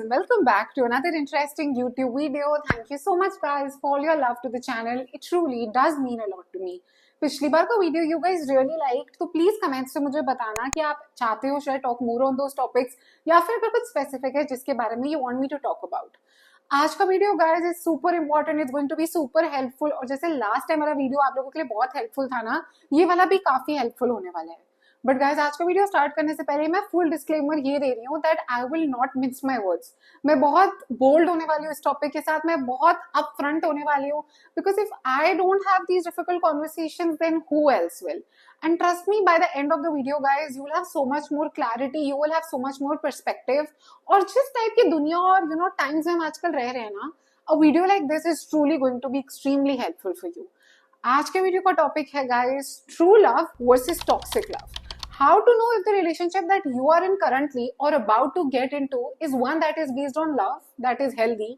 Welcome back to another interesting YouTube video. Thank you so much guys for all your love to the channel. It truly does mean a lot to me. पिछली बार का video you guys really liked, तो please comments में मुझे बताना कि आप चाहते हो शायद talk more on those topics या फिर कुछ स्पेसिफिक है जिसके बारे में you want me to talk about. आज का video guys is super important, it's going to be super helpful. और जैसे लास्ट टाइम वाला वीडियो आप लोगों के लिए बहुत हेल्पफुल था ना, ये वाला भी काफी हेल्पफुल होने वाला है. बट गाइज आज का वीडियो स्टार्ट करने से पहले मैं फुल डिस्क्लेमर ये दे रही हूँ that I will not miss my words. मैं बहुत बोल्ड होने वाली हूँ इस टॉपिक के साथ, मैं बहुत अप फ्रंट होने वाली हूँ, because if I don't have these difficult conversations then who else will. And trust me, by the end of the video guys, you will have so much more clarity, you will have so much more perspective. और जिस type की दुनिया और times में हम आजकल रह रहे हैं ना, a video like this is truly going to be extremely helpful for you. आज के वीडियो का टॉपिक है guys true love versus toxic love. How to know if the relationship that you are in currently or about to get into is one that is based on love, that is healthy,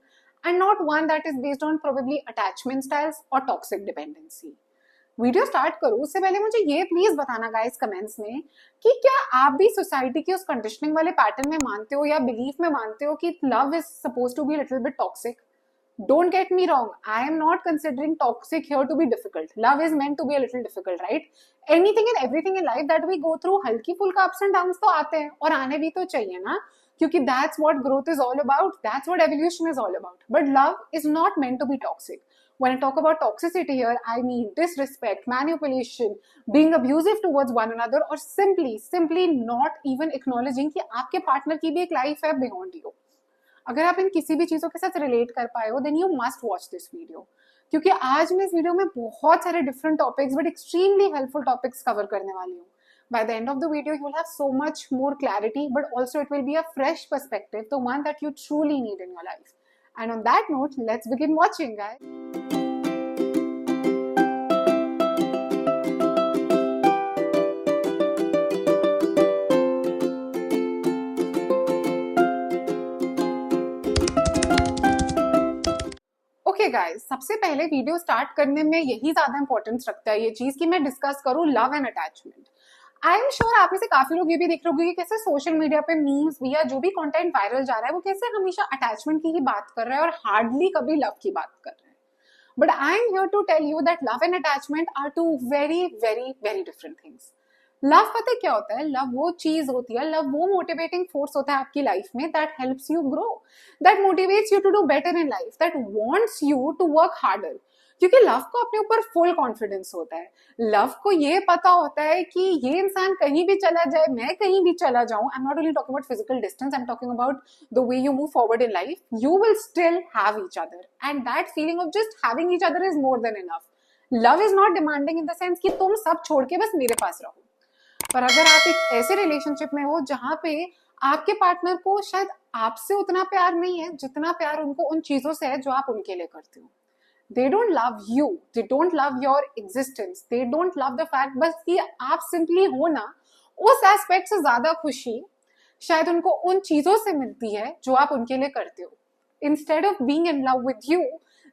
and not one that is based on probably attachment styles or toxic dependency. Video start करूं उससे पहले मुझे ये please बताना guys comments में कि क्या आप भी सोसाइटी की उस कंडीशनिंग वाले पैटर्न में मानते हो या बिलीफ में मानते हो कि love is suppose to be little bit toxic. Don't get me wrong, I am not considering toxic here to be difficult. Love is meant to be a little difficult, right? Anything and everything in life that we go through, हल्की फुल्का ups and downs तो आते हैं और आने भी तो चाहिए ना, क्योंकि that's what growth is all about, that's what evolution is all about. But love is not meant to be toxic. When I talk about toxicity here, I mean disrespect, manipulation, being abusive towards one another, or simply not even acknowledging कि आपके partner की भी एक life है beyond you. अगर आप इन किसी भी चीजों के साथ रिलेट कर पाए हो then you must watch this video, क्योंकि आज मैं इस वीडियो में बहुत सारे different topics but extremely helpful topics cover करने वाली हूँ. By the end of the video you will have so much more clarity, but also it will be a fresh perspective, the one that you truly need in your life. And on that note, let's begin watching guys. Okay guys, सबसे पहले video start करने में यही ज्यादा importance रखता है ये चीज कि मैं डिस्कस करूं love and attachment. I am sure आप में से काफी लोग ये भी देख रहे होंगे कि कैसे सोशल मीडिया पे मीम्स या जो भी कंटेंट वायरल जा रहा है वो कैसे हमेशा अटैचमेंट की ही बात कर रहा है और हार्डली कभी लव की बात कर रहा है. But I am here to tell you that love and attachment are two very very very different things. Love पता है क्या होता है? लव वो चीज होती है, लव वो मोटिवेटिंग फोर्स होता है आपकी लाइफ में that helps you grow, that motivates you to do better in life, that wants you to work harder. क्योंकि लव को अपने ऊपर फुल कॉन्फिडेंस होता है. लव को ये पता होता है कि ये इंसान कहीं भी चला जाए, मैं कहीं भी चला जाऊं, आई am not only talking about physical distance, I am talking about the way you move forward in life, you will still have each other, and that feeling of just having each other is more than enough. Love is not demanding in the sense कि तुम सब छोड़ के बस मेरे पास रहो. पर अगर आप एक ऐसे रिलेशनशिप में हो जहां पे आपके पार्टनर को शायद आपसे उतना प्यार नहीं है जितना प्यार उनको उन चीजों से है जो आप उनके लिए करते हो, they don't love you, they don't love your existence, they don't love the fact बस कि आप सिंपली हो ना, उस एस्पेक्ट से ज्यादा खुशी शायद उनको उन चीजों से मिलती है जो आप उनके लिए करते हो. Instead of being in love with you,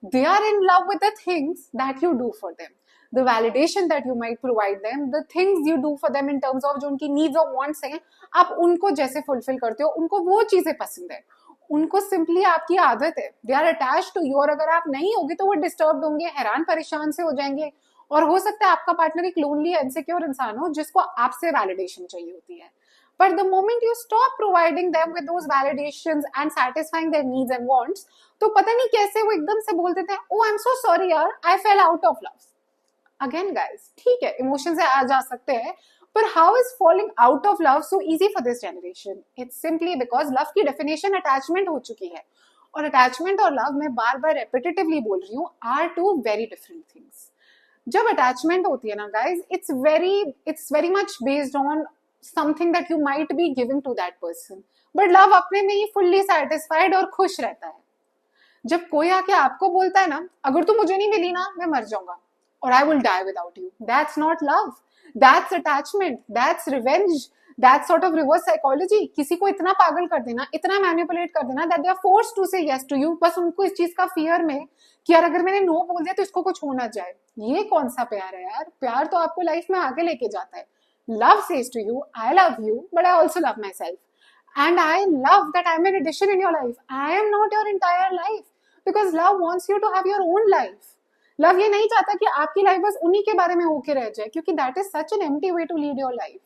they are in love with the things that you do for them, the validation that you might provide them, the things you do for them in terms of जो उनकी needs और wants हैं, आप उनको जैसे fulfill करते हो, उनको वो चीजें पसंद है, उनको simply आपकी आदत है, they are attached to you. और अगर आप नहीं होगे तो वो disturbed होंगे, हैरान परेशान से हो जाएंगे, और हो सकता है आपका पार्टनर एक lonely insecure इंसान हो जिसको आपसे validation चाहिए होती है. But the moment you stop providing them with those validations and satisfying their needs and wants, तो पता नहीं कैसे वो एकदम से बोल देते हैं, oh I'm so sorry यार, I fell out of love. Again guys, ठीक है, emotions आ जा सकते हैं, पर how is falling out of love so easy for this generation? It's simply because love की definition attachment हो चुकी है, और attachment और love मैं बार बार repetitively बोल रही हूँ are two very different things. जब attachment होती है ना guys, it's very much based on something that you might be giving to that person, but love अपने में ही fully satisfied और खुश रहता है. जब कोई आके आपको बोलता है ना, अगर तू मुझे नहीं मिली ना मैं मर जाऊंगा, और I will die without you, that's not love, that's attachment, that's revenge, that's sort of reverse psychology. किसी को इतना पागल कर देना, इतना मैनिपुलेट कर देना that they are forced to say yes to you, बस उनको इस चीज का फियर में कि यार अगर मैंने नो बोल दिया तो इसको कुछ हो ना जाए. ये कौन सा प्यार है यार? प्यार तो आपको लाइफ में आगे लेके जाता है. Love says to you, I love you, but I also love myself. And I love that I'm an addition in your life. I am not your entire life. Because love wants you to have your own life. Love ये नहीं चाहता कि आपकी life बस उन्हीं के बारे में होके रह जाए, क्योंकि that is such an empty way to lead your life.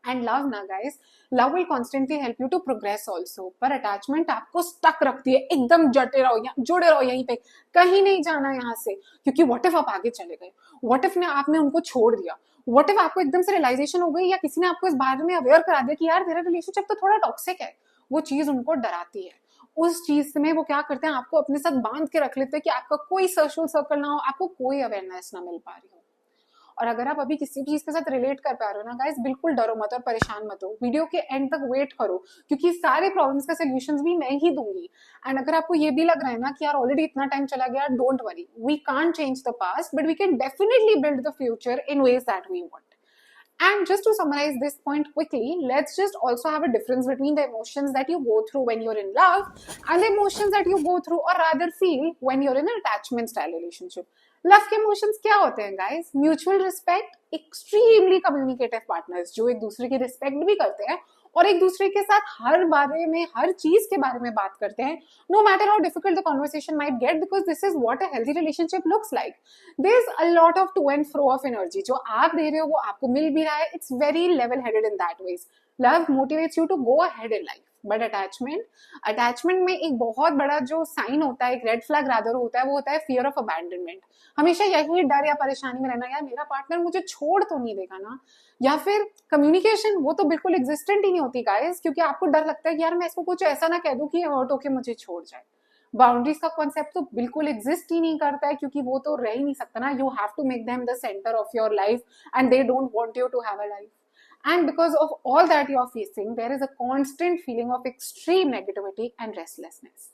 And love ना guys, love will constantly help you to progress also. पर अटैचमेंट आपको स्टक रखती है, एकदम जटे रहो या जुड़े रहो यहीं पे, कहीं नहीं जाना यहाँ से. क्योंकि व्हाट इफ आप आगे चले गए, व्हाट इफ ने आपने उनको छोड़ दिया, व्हाट इफ आपको एकदम से रियलाइजेशन हो गई या किसी ने आपको इस बारे में अवेयर करा दिया कि यार तेरा रिलेशनशिप तो थोड़ा टॉक्सिक है. वो चीज उनको डराती है. उस चीज में वो क्या करते हैं, आपको अपने साथ बांध के रख लेते हैं कि आपका कोई सोशल सर्कल ना हो, आपको कोई अवेयरनेस ना मिल पा रही हो. और अगर आप अभी किसी भी चीज के साथ रिलेट कर पा रहे हो ना गाइस, बिल्कुल डरो मत और परेशान मत हो. वीडियो के एंड तक वेट करो, क्योंकि सारे प्रॉब्लम्स का सोल्यूशंस भी मैं ही दूंगी. एंड अगर आपको ये भी लग रहा है ना कि यार ऑलरेडी इतना टाइम चला गया, don't worry, we can't change the past but we can definitely build the future in ways that we want. And just to summarize this point quickly, let's just also have a difference between the emotions that you go through when you're in love and the emotions that you go through or rather feel when you're in an attachment style relationship. Love के emotions क्या होते हैं guys? Mutual respect, extremely communicative partners जो एक दूसरे की respect भी करते हैं और एक दूसरे के साथ हर बारे में, हर चीज के बारे में बात करते हैं, no matter how difficult the conversation might get, because this is what a healthy relationship looks like. There is a lot of to and fro of energy. जो आप दे रहे हो वो आपको मिल भी रहा है. It's very level headed in that ways. Love motivates you to go ahead in life. But attachment में एक बहुत बड़ा जो साइन होता है, एक रेड फ्लैग रादर होता है, वो होता है फियर ऑफ अबैंडनमेंट. हमेशा यही डर या परेशानी में रहना, यार मेरा पार्टनर मुझे छोड़ तो नहीं देगा ना. या फिर कम्युनिकेशन, वो तो बिल्कुल एग्जिस्टेंट ही नहीं होती गाइस, क्योंकि आपको डर लगता है कि यार मैं इसको कुछ ऐसा ना कह दूं कि ये हर्ट होके मुझे छोड़ जाए. बाउंड्रीज का कॉन्सेप्ट तो बिल्कुल एग्जिस्ट ही नहीं करता है, क्योंकि वो तो रह ही नहीं सकता ना. You have to make them the centre of your life and they don't want you to have a life. And because of all that you are facing, there is a constant feeling of extreme negativity and restlessness.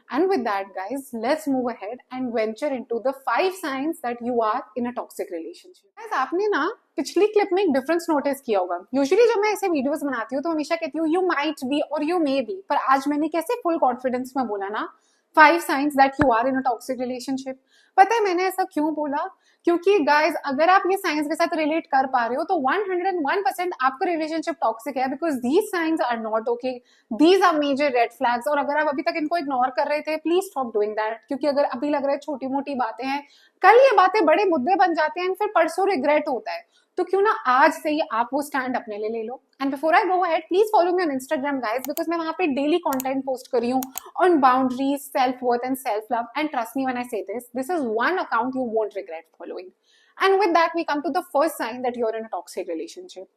And with that, guys, let's move ahead and venture into the 5 signs that you are in a toxic relationship. Guys, आपने ना पिछली clip में एक difference notice किया होगा. Usually जब मैं ऐसे वीडियोस बनाती हूँ तो हमेशा कहती हूँ यू माइट बी और यू मे बी, पर आज मैंने कैसे फुल कॉन्फिडेंस में बोला ना 5 signs that you are in a toxic relationship. पता है मैंने ऐसा क्यों बोला? क्योंकि गाइज अगर आप ये साइंस के साथ रिलेट कर पा रहे हो तो 101% आपका रिलेशनशिप टॉक्सिक है, because these signs are not okay, these are major red flags. और अगर आप अभी तक इनको इग्नोर कर रहे थे, प्लीज स्टॉप डूइंग दैट. क्योंकि अगर अभी लग रहा है छोटी मोटी बातें हैं, कल ये बातें बड़े मुद्दे बन जाते हैं, फिर परसों रिग्रेट होता है. तो क्यों ना आज से ही आप वो स्टैंड अपने लिए ले लो. And before I go ahead, please follow me on Instagram guys, because मैं वहां पे डेली कंटेंट पोस्ट कर रही हूँ on boundaries, self worth and self love. And trust me when I say this is one account you won't regret following. And with that, we come to the first sign that you're in a toxic relationship,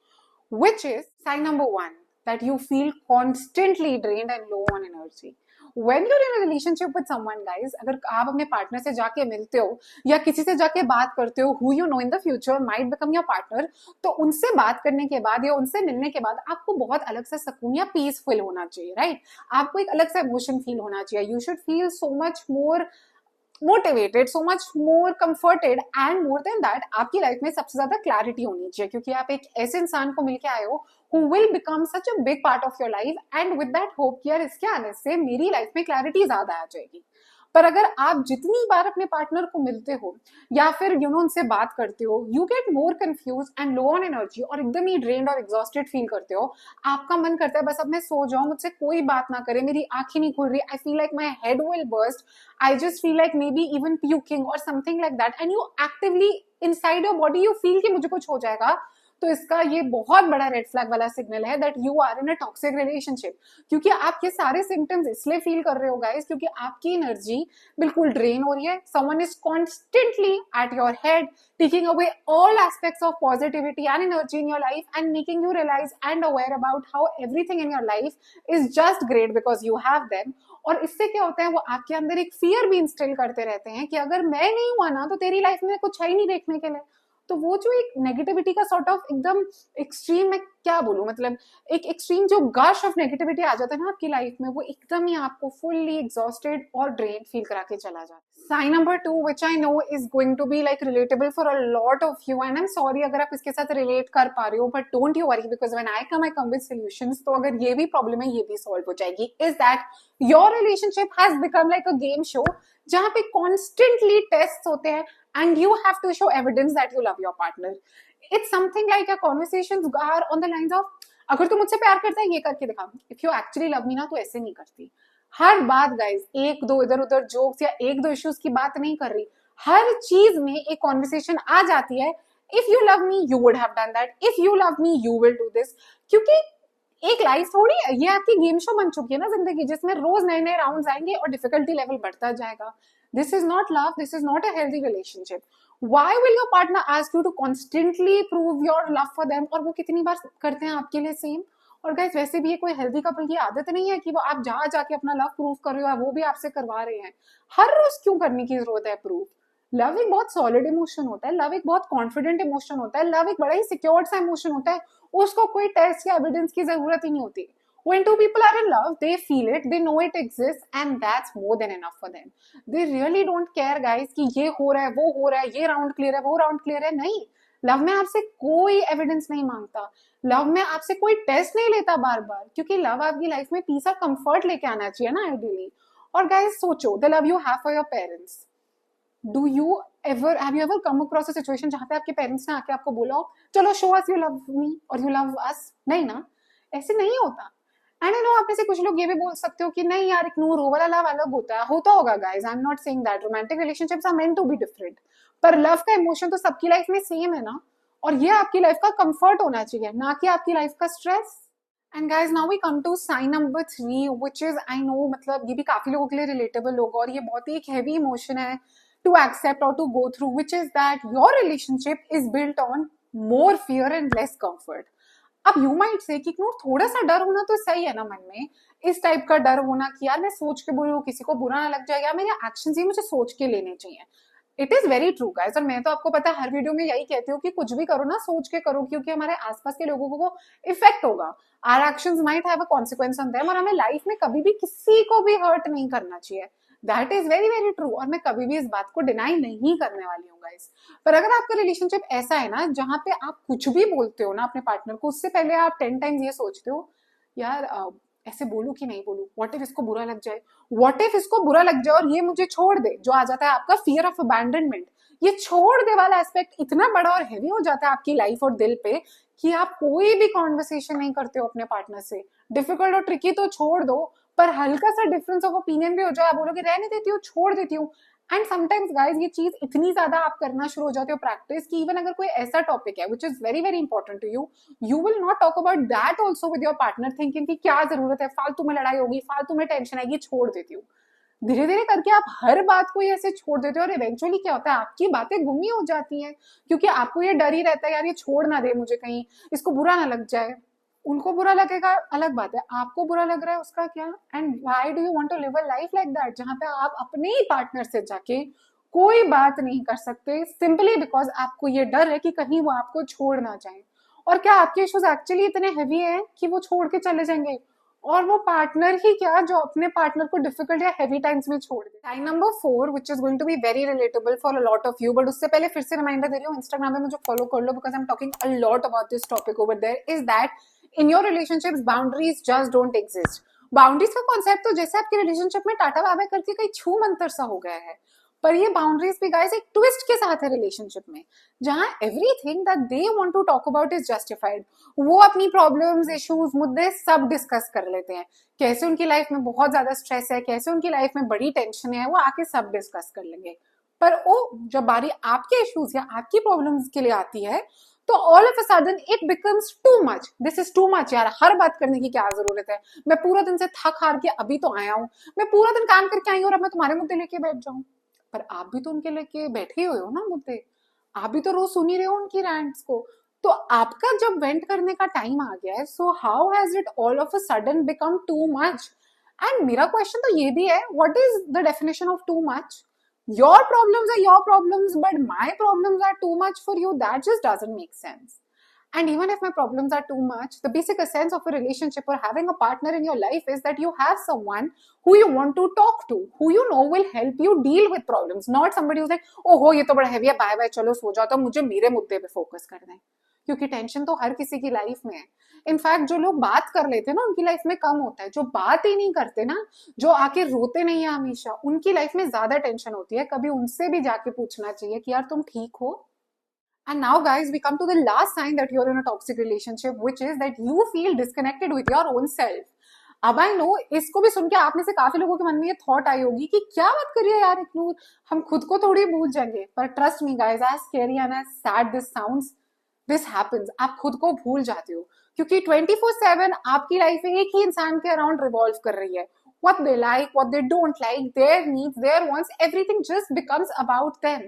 which is sign number 1, that you feel constantly drained and low on energy. When you're in a relationship with someone, guys, अगर आप अपने partner से जाके मिलते हो या किसी से जाके बात करते हो, who you know in the future might become your partner, तो उनसे बात करने के बाद या उनसे मिलने के बाद आपको बहुत अलग सा सुकून या पीसफुल होना चाहिए, राइट? आपको एक अलग सा इमोशन फील होना चाहिए. You should feel so much more motivated, so much more comforted, and more than that आपकी लाइफ में सबसे ज्यादा क्लैरिटी होनी चाहिए, क्योंकि आप एक ऐसे इंसान को मिलके आए हो who will become such a big part of your life, and with that hope कि यार इसके आने से मेरी लाइफ में क्लैरिटी ज्यादा आ जाएगी. पर अगर आप जितनी बार अपने पार्टनर को मिलते हो या फिर उनसे बात करते हो, you get more confuse and low on energy, और एकदम ही ड्रेन्ड और एग्जॉस्टेड फील करते हो. आपका मन करता है बस अब मैं सो जाऊं, मुझसे कोई बात ना करे, मेरी आंखें नहीं खुल रही, I feel like my head will burst, I just feel like may be even puking और something like that, and you actively inside your body you feel कि मुझे कुछ हो जाएगा. तो इसका ये बहुत बड़ा रेड फ्लैग वाला सिग्नल है that you are in a toxic relationship. क्योंकि आप ये सारे सिम्टम्स इसलिए फील कर रहे हो गाइस, क्योंकि आपकी एनर्जी बिल्कुल ड्रेन हो रही है. Someone is constantly at your head, taking away all aspects of positivity and energy in your life and making you realize and aware about how everything in your life is just great because you have them. और इससे क्या होता है, वो आपके अंदर एक fear भी इंस्टिल करते रहते हैं कि अगर मैं नहीं हुआ ना तो तेरी लाइफ में कुछ है ही नहीं देखने के लिए. तो वो जो एक नेगेटिविटी का सॉर्ट ऑफ एकदम एक्सट्रीम, मैं क्या बोलूं, मतलब एक एक्सट्रीम जो गश ऑफ नेगेटिविटी आ जाता है ना आपकी लाइफ में, वो एकदम ही आपको फुल्ली एग्जॉस्टेड और ड्रेन फील करा के चला जाता है. Sign number 2, which I know is going to be like relatable for a lot of you, and I'm sorry अगर आप इसके साथ रिलेट कर पा रहे हो, but don't you worry because when I come with solutions. तो अगर ये भी प्रॉब्लम है ये भी सॉल्व हो जाएगी. Is that your relationship has become like a game show जहाँ पे constantly tests होते हैं and you have to show evidence that you love your partner. It's something like your conversations are on the lines of, अगर तू मुझसे प्यार करता है ये करके दिखा, if you actually love me ना तो ऐसे नहीं करती। हर बात गाइस एक दो इधर उधर जोक्स या एक दो इश्यूज की बात नहीं कर रही, हर चीज में एक कॉन्वर्सेशन आ जाती है। If you love me you would have done that, if you love me you will do this. क्योंकि एक लाइफ थोड़ी है, ये आपकी गेम शो बन चुकी है ना जिंदगी, जिसमें रोज नए नए राउंड्स आएंगे और डिफिकल्टी लेवल बढ़ता जाएगा। This is not love, this is not a healthy relationship. Why will your partner ask you to constantly prove your love for them, और वो कितनी बार करते हैं आपके लिए सेम। और गाइस वैसे भी ये कोई हेल्दी कपल की आदत नहीं है कि वो आप जहां जाके अपना लव प्रूव कर रहे हो, वो भी आपसे करवा रहे हैं। हर रोज क्यों करने की जरूरत है प्रूव। लव एक बहुत सॉलिड इमोशन होता है, लव एक बहुत कॉन्फिडेंट इमोशन होता है, लव एक बड़ा ही सिक्योर्ड सा इमोशन होता है। उसको कोई टेस्ट या एविडेंस की जरूरत ही नहीं होती। When two people are in love, they feel it, they know it exists, and that's more than enough for them. They really don't care, guys, कि ये हो रहा है, वो हो रहा है, ये राउंड क्लियर है, वो राउंड क्लियर है। नहीं, लव में आपसे कोई एविडेंस नहीं मांगता, लव में आपसे कोई टेस्ट नहीं लेता बार बार, क्योंकि लव आपकी लाइफ में पीस और कंफर्ट लेके आना चाहिए ना आइडियली। और गाइस सोचो, the love you have for your parents, do you ever have you ever come across a situation जहां पे आपके पेरेंट्स ने आके आपको बोला हो चलो show us you love me और यू लव अस? नहीं ना, ऐसे नहीं होता। एंड आई नो आप में से कुछ लोग ये भी बोल सकते हो कि नहीं यार इग्नोर हो वाला लव अलग होता है, होता होगा guys, I am not saying that romantic relationships are meant to be different, पर लव का इमोशन तो सबकी लाइफ में सेम है ना, और ये आपकी लाइफ का कंफर्ट होना चाहिए, ना कि आपकी लाइफ का stress. And guys now we come to sign number 3 which is I know, मतलब ये भी काफी लोगों के लिए रिलेटेबल होगा और ये बहुत ही एक हैवी इमोशन है टू एक्सेप्ट और to go through, which is that your relationship is built on more fear and less comfort. अब यू माइट से कि थोड़ा सा डर होना तो सही है ना मन में, इस टाइप का डर होना कि यार मैं सोच के बोलूं किसी को बुरा ना लग जाए, या मेरे एक्शन ही मुझे सोच के लेने चाहिए। It is very true guys, और मैं तो आपको पता है हर वीडियो में यही कहती हूँ कि कुछ भी करो ना सोच के करो, क्योंकि हमारे आसपास के लोगों को इफेक्ट होगा। Our actions might have a consequence on them, और हमें लाइफ में कभी भी किसी को भी हर्ट नहीं करना चाहिए। That is very very true, और मैं कभी भी इस बात को डिनाई नहीं करने वाली हूँ गाइस। पर अगर आपका रिलेशनशिप ऐसा है ना जहां पे आप कुछ भी बोलते हो ना अपने पार्टनर को, उससे पहले आप 10 टाइम्स ये सोचते हो यार ऐसे बोलूं कि नहीं बोलूं, व्हाट इफ इसको बुरा लग जाए, व्हाट इफ इसको बुरा लग जाए और ये मुझे छोड़ दे, जो आ जाता है आपका फियर ऑफ अबैंडनमेंट। ये छोड़ दे वाला एस्पेक्ट इतना बड़ा और हेवी हो जाता है आपकी लाइफ और दिल पे कि आप कोई भी कॉन्वर्सेशन नहीं करते हो अपने पार्टनर से। डिफिकल्ट और ट्रिकी तो छोड़ दो, पर हल्का सा डिफरेंस ऑफ ओपिनियन भी हो जाए, आप बोलोगे रहने देती हूँ, छोड़ देती हूँ। एंड समटाइम्स गाइज ये चीज इतनी ज्यादा आप करना शुरू हो जाते हो प्रैक्टिस, कि इवन अगर कोई ऐसा टॉपिक है which is very very important to you, you will not talk about that also with your partner, thinking कि क्या जरूरत है, फालतू में लड़ाई होगी, फालतू में टेंशन आएगी, छोड़ देती हूँ। धीरे धीरे करके आप हर बात को ऐसे छोड़ देते हो, और इवेंचुअली क्या होता है आपकी बातें गुमी हो जाती हैं, क्योंकि आपको ये डर ही रहता है यार ये छोड़ ना दे मुझे, कहीं इसको बुरा ना लग जाए। उनको बुरा लगेगा अलग बात है, आपको बुरा लग रहा है उसका क्या। And why do you want to live a life like that जहां पे आप अपने ही पार्टनर से जाके कोई बात नहीं कर सकते, सिंपली बिकॉज आपको ये डर है कि कहीं वो आपको छोड़ ना जाए। और क्या आपके इश्यूज एक्चुअली इतने हैवी हैं कि वो छोड़ के चले जाएंगे, और वो पार्टनर ही क्या जो अपने पार्टनर को डिफिकल्ट या हैवी टाइम्स में छोड़ दे। Time number 4 which is going to be very relatable for a lot of you, but उससे पहले फिर से रिमाइंडर दे रही हूँ, इंस्टाग्राम पे मुझे फॉलो कर लो because I am talking a lot about this topic over there, is that in your relationships boundaries just don't exist. Boundaries का कॉन्सेप्ट तो जैसे आपके रिलेशनशिप में टाटा बाय बाय करके कहीं छू मंतर सा हो गया है, पर ये बाउंड्रीज भी गाइस एक ट्विस्ट के साथ है रिलेशनशिप में, जहां everything that they want to talk about is justified. वो अपनी प्रॉब्लम्स इश्यूज मुद्दे सब डिस्कस कर लेते हैं, कैसे उनकी लाइफ में बहुत ज्यादा स्ट्रेस है, कैसे उनकी लाइफ में बड़ी टेंशन है, वो आके सब डिस्कस कर लेंगे। पर वो जब बारी आपके इश्यूज या आपकी प्रॉब्लम्स के लिए आती है, तो all of a sudden it becomes too much. This is too much यार, हर बात करने की क्या जरूरत है, मैं पूरा दिन से थक हार के अभी तो आया हूँ, मैं पूरा दिन काम करके आई हूँ और अब मैं तुम्हारे मुद्दे लेके बैठ जाऊं। पर आप भी तो उनके लेके बैठे हुए हो ना मुद्दे, आप भी तो रोज सुन ही रहे हो उनकी रैंट्स को। तो आपका जब वेंट करने का टाइम आ गया है, so how has it all of a sudden become too much. And मेरा क्वेश्चन तो ये भी है, what is the definition of too much? Your problems are your problems, but my problems are too much for you, that just doesn't make sense. And even if my problems are too much, the basic essence of a relationship or having a partner in your life is that you have someone who you want to talk to, who you know will help you deal with problems, not somebody who's like, oh हो ये तो बड़ा heavy है, bye bye चलो सो जाओ, तो मुझे मेरे मुद्दे पे फोकस करना है। क्योंकि टेंशन तो हर किसी की लाइफ में है। इनफैक्ट जो लोग बात कर लेते हैं ना उनकी लाइफ में कम होता है, जो बात ही नहीं करते ना, जो आके रोते नहीं है हमेशा, उनकी लाइफ में ज्यादा टेंशन होती है। कभी उनसे भी जाके पूछना चाहिए कि यार तुम ठीक हो। And now, guys, we come to the last sign that you're in a toxic relationship, which is that you feel disconnected with your own self. अब आई नो इसको भी सुन के आप में से काफी लोगों के मन में ये थॉट आई होगी कि क्या बात कर रही है यार इग्नोर, हम खुद को थोड़ी भूल जाएंगे। पर trust me guys, as scary and as sad this sounds, this happens. आप खुद को भूल जाते हो क्योंकि 24/7 आपकी लाइफ एक ही इंसान के अराउंड रिवॉल्व कर रही है। What they like, what they don't like, their needs, their wants, everything just becomes about them.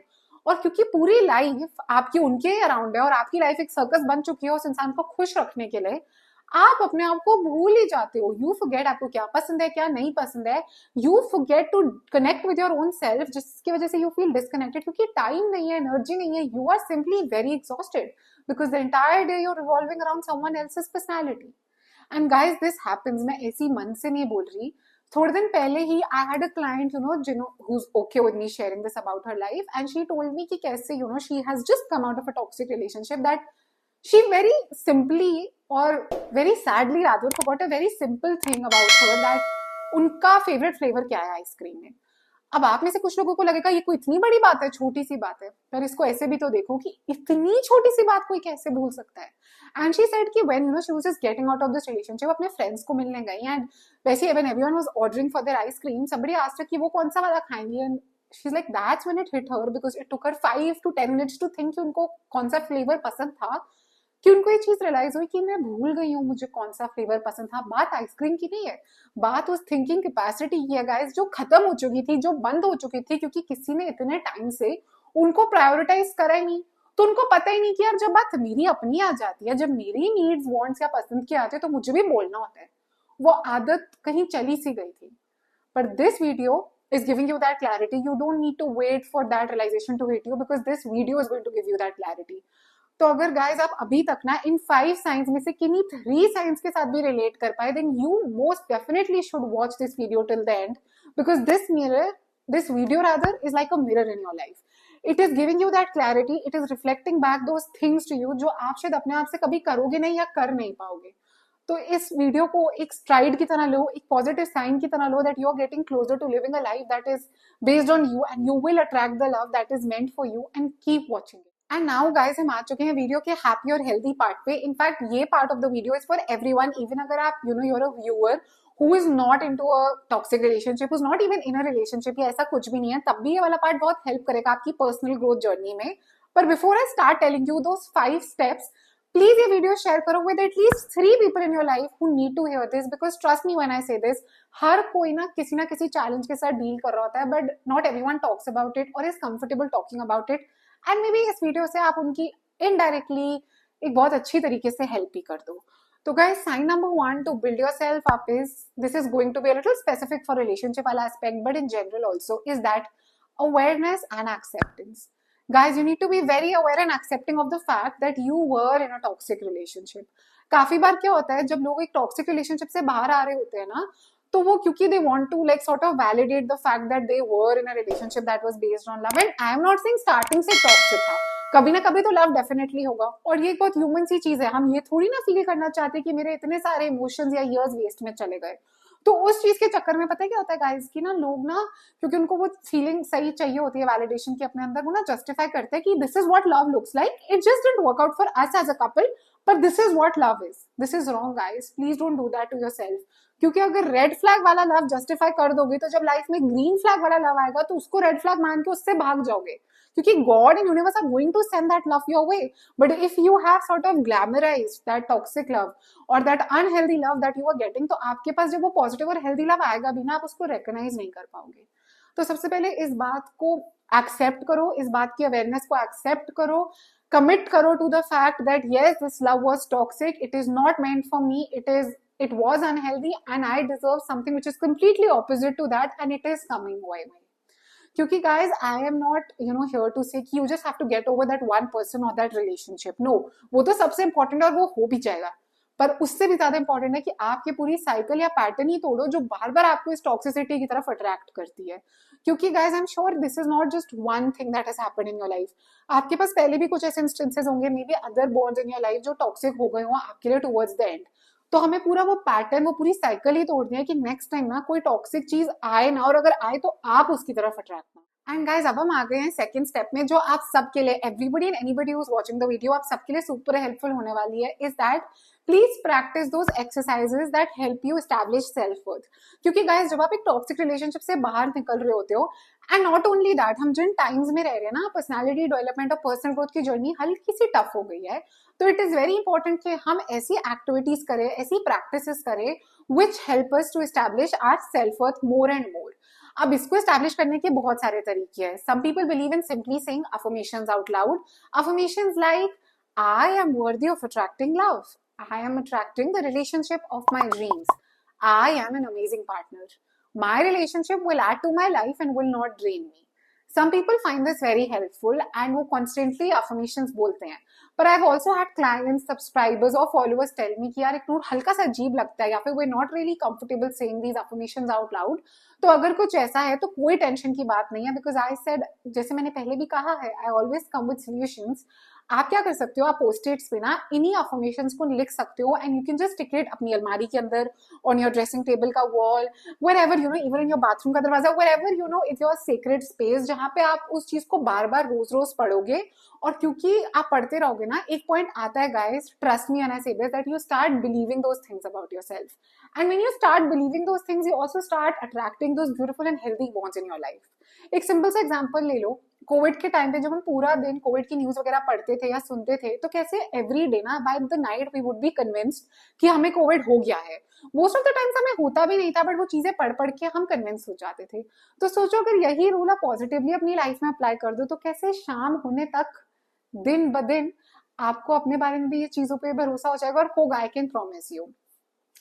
और क्योंकि पूरी लाइफ आपकी उनके अराउंड है और आपकी लाइफ एक सर्कस बन चुकी है उस इंसान को खुश रखने के लिए, आप अपने आप को भूल ही जाते हो। यू फॉरगेट आपको क्या पसंद है क्या नहीं पसंद है। You forget to connect with your own self, जिसकी वजह से यू फील डिस्कनेक्टेड क्योंकि टाइम नहीं है, एनर्जी नहीं है। You are simply very exhausted because the entire day you are revolving around someone else's personality. And guys this happens, मैं ऐसी मन से नहीं बोल रही। थोड़े दिन पहले ही I had a client who's okay with me sharing this about her life, and she told me कि कैसे she has just come out of a toxic relationship that she very simply or very sadly rather forgot a very simple thing about her, that उनका favourite flavour क्या है ice cream में। अब आप में से कुछ लोगों को लगेगा ये कोई इतनी बड़ी बात है, छोटी सी बात है, पर इसको ऐसे भी तो देखो कि इतनी छोटी सी बात कोई कैसे भूल सकता है। एंड शी सेड कि when she was just getting out of this relationship, अपने फ्रेंड्स को मिलने गई एंड वैसे when everyone was ordering for their ice cream, somebody asked her कि वो कौन सा वाला खाएंगी, and she is like that's when it hit her because it took her 5 to 10 minutes to think कि उनको कौन सा फ्लेवर पसंद था, कि उनको ये चीज रियलाइज हुई कि मैं भूल गई हूँ मुझे कौन सा फ्लेवर पसंद था। बात आइसक्रीम की नहीं है, बात उस थिंकिंग कैपेसिटी की है गाइस, जो खत्म हो चुकी थी, जो बंद हो चुकी थी, क्योंकि किसी ने इतने टाइम से उनको प्रायोरिटाइज करा ही नहीं। तो उनको पता ही नहीं कि यार जब बात मेरी अपनी आ जाती है, जब मेरी नीड्स वांट्स या पसंद के आते हैं तो मुझे भी बोलना होता है। वो आदत कहीं चली सी गई थी। पर this video is giving you that clarity. You don't need to wait for that realization to hit you because this video is going to give you that clarity. तो अगर गाइज आप अभी तक ना इन 5 साइंस में से किन्हीं 3 साइंस के साथ भी रिलेट कर पाए, then you most definitely should watch this video till the end because this video rather is like a mirror in your life. It is giving you that clarity, it is reflecting back those things to you जो आप शायद अपने आप से कभी करोगे नहीं या कर नहीं पाओगे. तो इस वीडियो को एक स्ट्राइड की तरह लो, एक पॉजिटिव साइन की तरह लो that you are getting closer to living a life that is based on you and you will attract the love that is meant for you and keep watching it. And now guys हम आ चुके हैं video के happy और healthy part पे. In fact ये part of the video is for everyone, even अगर आप you're a viewer who is not into a toxic relationship, who is not even in a relationship या ऐसा कुछ भी नहीं है, तब भी ये वाला पार्ट बहुत हेल्प करेगा आपकी पर्सनल ग्रोथ जर्नी में. पर before I start telling you those 5 steps, please ये वीडियो शेयर करो with at least 3 people in your life who need to hear this because trust me when I say this, हर कोई ना किसी challenge के साथ deal कर रहा होता है but not everyone talks about it और is comfortable talking about it. And may be इस वीडियो से आप उनकी इनडायरेक्टली एक बहुत अच्छी तरीके से हेल्प भी कर दो. तो guys sign number 1 to build yourself up is, this is going to be a little specific for relationship aspect but in general also, is that awareness and acceptance. Guys, you need to be very aware and accepting of the fact that you were in a toxic relationship. काफी बार क्या होता है जब लोग एक toxic relationship से बाहर आ रहे होते हैं ना, तो वो क्योंकि they want to like sort of validate the fact that they were in a relationship that was based on love. And I am not saying starting से टॉक्सिक था, कभी ना कभी तो लव डेफिनेटली होगा और ये बहुत ह्यूमन सी चीज है. हम ये थोड़ी ना फील करना चाहते कि मेरे इतने सारे इमोशंस या इयर्स वेस्ट में चले गए. तो उस चीज के चक्कर में पता है क्या होता है गाइस कि ना लोग ना, क्योंकि उनको वो फीलिंग सही चाहिए होती है वैलिडेशन की अपने अंदर, वो ना जस्टिफाई करते हैं कि this is what love looks like, it just didn't work out for us as a couple but this is what love is. This is wrong guys, please don't do that to yourself. क्योंकि अगर red flag वाला love justify कर दोगे तो जब life में green flag वाला love आएगा तो उसको रेड फ्लैग मान के उससे भाग जाओगे, क्योंकि god and universe are going to send that love your way. But if you have sort of glamorised that toxic love और that unhealthy love that you are getting, तो आपके पास जब वो पॉजिटिव और हेल्दी लव आएगा भी ना, आप उसको रिकॉग्नाइज नहीं कर पाओगे. तो सबसे पहले इस बात को एक्सेप्ट करो, इस बात की अवेयरनेस को एक्सेप्ट करो, कमिट करो to the fact that yes this love was toxic, it is not meant for me, it was unhealthy and I deserve something which is completely opposite to that and it is coming my way. क्योंकि guys I am not here to say कि you just have to get over that one person or that relationship. No, वो तो सबसे important है और वो हो भी जाएगा, पर उससे भी ज्यादा इंपॉर्टेंट है कि आपकी पूरी साइकिल या पैटर्न ही तोड़ो जो बार बार आपको इस टॉक्सिसिटी की तरफ अट्रैक्ट करती है. क्योंकि guys I am sure this is not just one thing that has happened in your life. आपके पास पहले भी कुछ ऐसे इंस्टेंसेस होंगे, may be other bonds in your life जो टॉक्सिक हो गए हो आपके लिए टुवर्ड्स द एंड. तो हमें पूरा वो पैटर्न, वो पूरी साइकिल ही तोड़नी है कि नेक्स्ट टाइम ना कोई टॉक्सिक चीज आए ना, और अगर आए तो आप उसकी तरफ अट्रैक्ट ना. एंड गाइज अब हम आ गए हैं सेकंड स्टेप में, जो आप सबके लिए, everybody and anybody who is watching the video, आप सबके लिए सुपर हेल्पफुल होने वाली है। Is that please practice those exercises that help you establish self worth. क्योंकि गाइज जब आप एक टॉक्सिक रिलेशनशिप से बाहर निकल रहे होते हो, एंड नॉट ओनली दैट, हम जिन टाइम्स में रह रहे हैं ना, पर्सनैलिटी डेवलपमेंट और पर्सनल ग्रोथ की जर्नी हल्की सी टफ हो गई है। तो इट इज वेरी इंपॉर्टेंट कि हम ऐसी एक्टिविटीज करें, ऐसी प्रैक्टिसेस करें which help us to establish our self worth more and more. अब इसको एस्टैब्लिश करने के बहुत सारे तरीके हैं। Some people believe in simply saying affirmations out loud. Affirmations like I am worthy of attracting love, I am attracting the relationship of my dreams, I am an amazing partner, my relationship will add to my life and will not drain me. Some people find this very helpful and वो constantly affirmations बोलते हैं। But I've also had clients, subscribers और followers tell me कि यार एक हल्का सा अजीब लगता है, या फिर we're not really comfortable saying these affirmations out loud। तो अगर कुछ ऐसा है तो कोई टेंशन की बात नहीं है, because I said, जैसे मैंने पहले भी कहा है, I always come with solutions। आप क्या कर सकते हो, आप पोस्टेट्स पे ना इन्हीं अफर्मेशंस को लिख सकते हो, and you can just stick it अपनी अलमारी के अंदर, ऑन योर ड्रेसिंग टेबल का wall, wherever you know, even in your bathroom का दरवाजा, wherever you know it's your sacred space, जहाँ पे आप उस चीज को बार बार रोज रोज पढ़ोगे। और क्योंकि आप पढ़ते रहोगे ना, एक पॉइंट आता है guys, trust me when I say this, that you start believing those things about yourself, and when you start believing those things, you also start attracting those beautiful and healthy bonds in your life. एक simple सा example ले लो, Covid के time पे जब हम पूरा दिन कोविड की न्यूज वगैरह पढ़ते थे या सुनते थे, तो कैसे एवरी डे ना, by the night we would be convinced कि हमें कोविड हो गया है। मोस्ट ऑफ द टाइम्स हमें होता भी नहीं था, बट वो चीजें पढ़ पढ़ के हम कन्विंस हो जाते थे। तो सोचो अगर यही रूल आप पॉजिटिवली अपनी लाइफ में अप्लाई कर दो, तो कैसे शाम होने तक दिन ब दिन आपको अपने बारे में भी ये चीजों पे भरोसा हो जाएगा, और होगा, I can promise you.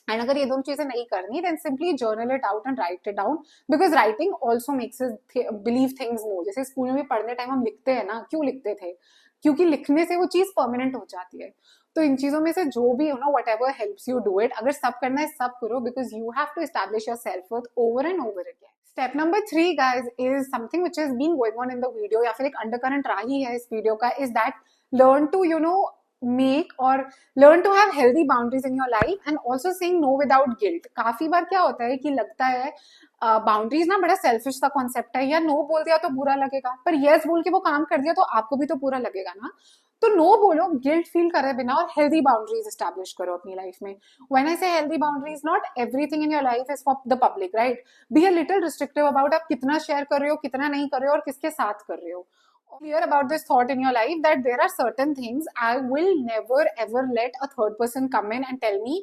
And अगर ये दोनों चीजें नहीं करनी, then simply journal it out and write it down, because writing also makes us believe things more. जैसे स्कूल में भी पढ़ने टाइम हम लिखते हैं ना, क्यों लिखते थे, क्योंकि लिखने से वो चीज परमानेंट हो जाती है। तो इन चीजों में से जो भी हो ना, whatever helps you do it. अगर सब करना है सब करो, because you have to establish your self worth over and over again. Step number 3 guys is something which is been going on in the video, या फिर एक undercurrent रहा ही है इस वीडियो का, is that learn to make or learn to have healthy boundaries in your life and also saying no without guilt। काफी बार क्या होता है कि लगता है बाउंड्रीज ना बड़ा सेल्फिश सा कॉन्सेप्ट है, या नो बोल दिया तो बुरा लगेगा, पर यस बोल के वो काम कर दिया तो आपको भी तो बुरा लगेगा ना। तो नो बोलो गिल्ट फील करे बिना, और हेल्दी बाउंड्रीज एस्टैब्लिश करो अपनी लाइफ में। व्हेन आई से healthy boundaries, not everything in your life is for the public, right. Be a little restrictive about आप कितना शेयर कर रहे हो, कितना नहीं कर रहे हो, और किसके साथ कर रहे हो। Clear about this thought in your life that there are certain things I will never ever let a third person come in and tell me,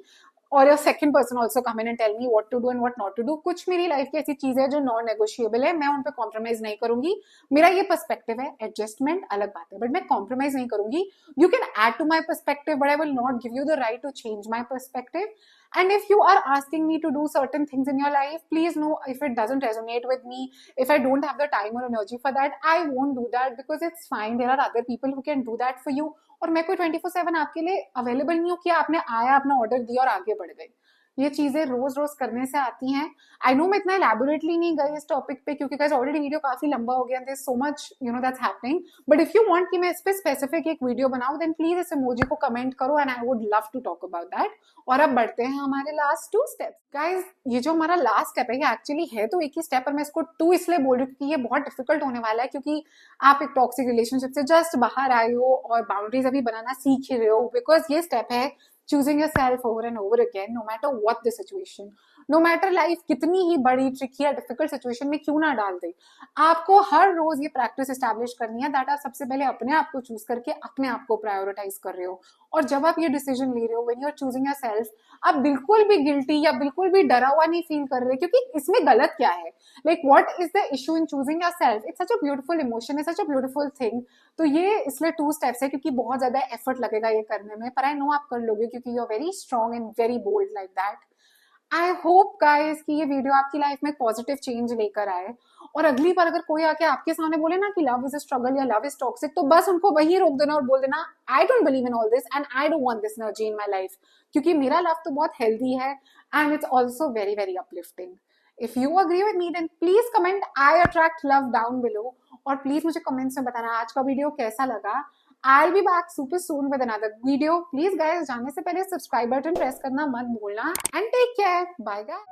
or a second person also come in and tell me what to do and what not to do। कुछ मेरी life की ऐसी चीजें हैं जो non negotiable है, मैं उन पे कॉम्प्रोमाइज नहीं करूंगी। मेरा ये पर्सपेक्टिव है, एडजस्टमेंट अलग बात है, बट मैं कॉम्प्रोमाइज नहीं करूंगी। You can add to my perspective, but I will not give you the right to change my perspective. And if you are asking me to do certain things in your life, please know if it doesn't resonate with me, if I don't have the time or energy for that, I won't do that, because it's fine, there are other people who can do that for you। और मैं कोई 24/7 आपके लिए available नहीं हूँ कि आपने आया, अपना ऑर्डर दिया और आगे बढ़ गए। ये चीजें रोज रोज करने से आती हैं। आई नो मैं इतना एलैबोरेटली नहीं गई इस टॉपिक पे, क्योंकि गाइस ऑलरेडी वीडियो काफी लंबा हो गया, there is so much that's happening. But if you want कि मैं इस पे स्पेसिफिक एक वीडियो बनाऊं, देन प्लीज इस इमोजी को कमेंट करो, and I would love to talk about that. और अब बढ़ते हैं हमारे लास्ट 2 स्टेप्स। गाइस ये जो हमारा लास्ट स्टेप है, ये एक्चुअली है तो एक ही स्टेप, पर मैं इसको 2 इसलिए बोल रही हूँ क्योंकि ये बहुत डिफिकल्ट होने वाला है, क्योंकि आप एक टॉक्सिक रिलेशनशिप से जस्ट बाहर आए हो और बाउंड्रीज अभी बनाना सीख रहे हो। बिकॉज ये स्टेप है choosing yourself over and over again, no matter what the situation, no matter life कितनी ही बड़ी ट्रिकी या डिफिकल्ट सिचुएशन में क्यों ना डाल दे, आपको हर रोज ये प्रैक्टिस एस्टैब्लिश करनी है दैट आप सबसे पहले अपने आप को चूज करके अपने आप को प्रायोरिटाइज कर रहे हो। और जब आप ये डिसीजन ले रहे हो, when you are choosing yourself, आप बिल्कुल भी गिल्टी या बिल्कुल भी डरा हुआ नहीं फील कर रहे, क्योंकि इसमें गलत क्या है, like what is the issue in choosing yourself. It's such a beautiful emotion, it's such a beautiful thing. तो ये इसलिए 2 स्टेप्स है, क्योंकि बहुत ज्यादा एफर्ट लगेगा ये करने में, पर आई नो आप कर लोगे, क्योंकि you are very strong and very bold like that. I hope guys कि ये वीडियो आपकी लाइफ में पॉजिटिव चेंज लेकर आए। और अगली बार अगर कोई आके आपके सामने बोले ना कि लव इज अ स्ट्रगल या लव इज टॉक्सिक, तो बस उनको वही रोक देना और बोल देना I don't believe in all this and I don't want this energy in my life, क्योंकि मेरा लव तो बहुत हेल्दी है and it's also very very uplifting. If you agree with me, then please comment I attract love down below, और please मुझे comments में बताना आज का वीडियो कैसा लगा। I'll be back super soon with another video. Please guys, जाने से पहले सब्सक्राइब बटन प्रेस करना मत भूलना, and take care. Bye guys.